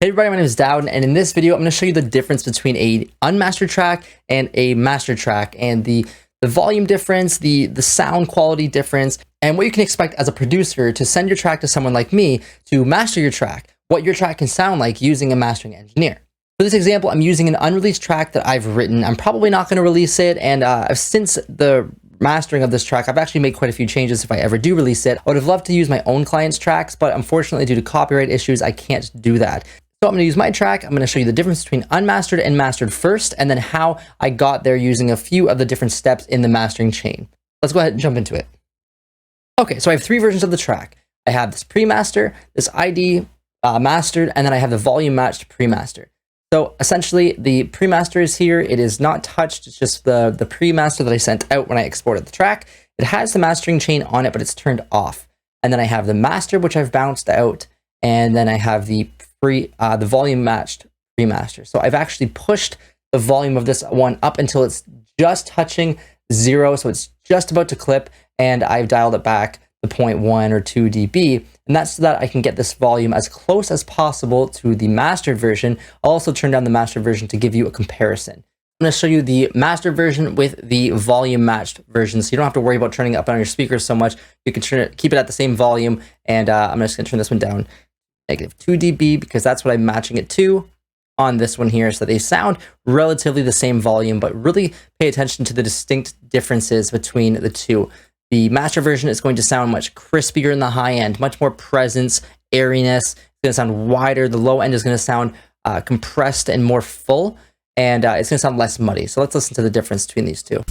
Hey everybody, my name is Dowden, and in this video, I'm going to show you the difference between a unmastered track and a mastered track, and the volume difference, the sound quality difference, and what you can expect as a producer to send your track to someone like me to master your track, what your track can sound like using a mastering engineer. For this example, I'm using an unreleased track that I've written. I'm probably not going to release it, and since the mastering of this track, I've actually made quite a few changes if I ever do release it. I would have loved to use my own client's tracks, but unfortunately due to copyright issues, I can't do that. So I'm going to use my track. I'm going to show you the difference between unmastered and mastered first, and then how I got there using a few of the different steps in the mastering chain. Let's go ahead and jump into it. Okay, so I have three versions of the track. I have this pre-master, this ID mastered, and then I have the volume matched pre-master. So essentially the pre-master is here. It is not touched. It's just the pre-master that I sent out when I exported the track. It has the mastering chain on it, but it's turned off. And then I have the master, which I've bounced out. And then I have the volume matched pre-master. So I've actually pushed the volume of this one up until it's just touching 0. So it's just about to clip, and I've dialed it back to 0.1 or 2 dB. And that's so that I can get this volume as close as possible to the mastered version. I'll also turn down the mastered version to give you a comparison. I'm going to show you the mastered version with the volume matched version, so you don't have to worry about turning it up on your speakers so much. You can keep it at the same volume, and I'm just going to turn this one down negative 2 dB because that's what I'm matching it to on this one here, so they sound relatively the same volume, but really pay attention to the distinct differences between the two. The master version is going to sound much crispier in the high end, much more presence, airiness. It's going to sound wider. The low end is going to sound compressed and more full, and it's going to sound less muddy. So let's listen to the difference between these two.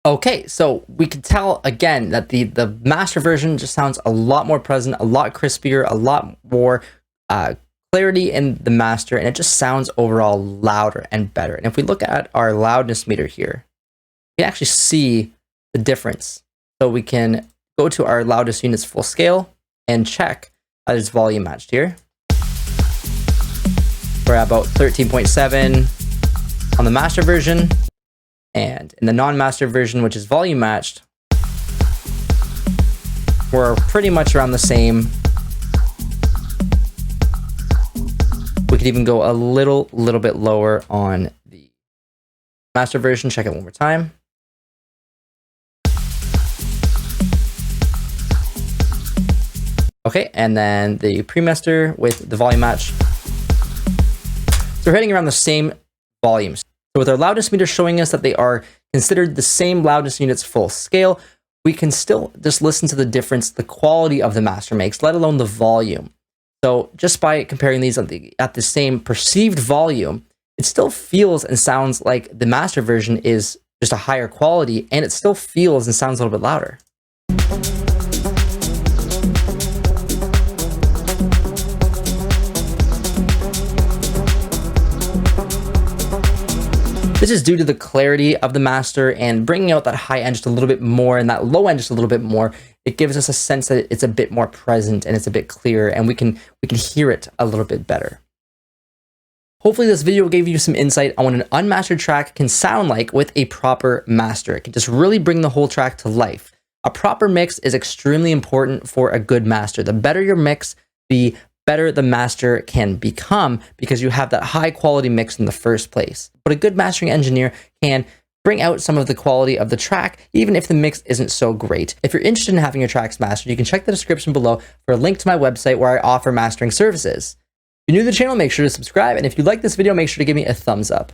Okay, so we can tell again that the master version just sounds a lot more present, a lot crispier, a lot more clarity in the master, and it just sounds overall louder and better. And if we look at our loudness meter here, we can actually see the difference. So we can go to our loudest units full scale and check that it's volume matched here. We're at about 13.7 on the master version. And in the non-master version, which is volume matched, we're pretty much around the same. We could even go a little bit lower on the master version. Check it one more time. Okay, and then the pre-master with the volume match. So we're hitting around the same volumes. So with our loudness meter showing us that they are considered the same loudness units full scale, we can still just listen to the difference the quality of the master makes, let alone the volume. So just by comparing these at the same perceived volume, it still feels and sounds like the master version is just a higher quality, and it still feels and sounds a little bit louder. This is due to the clarity of the master and bringing out that high end just a little bit more and that low end just a little bit more. It gives us a sense that it's a bit more present and it's a bit clearer, and we can hear it a little bit better. Hopefully this video gave you some insight on what an unmastered track can sound like with a proper master. It can just really bring the whole track to life. A proper mix is extremely important for a good master. The better your mix, the better the master can become, because you have that high quality mix in the first place. But a good mastering engineer can bring out some of the quality of the track, even if the mix isn't so great. If you're interested in having your tracks mastered, you can check the description below for a link to my website where I offer mastering services. If you're new to the channel, make sure to subscribe, and if you like this video, make sure to give me a thumbs up.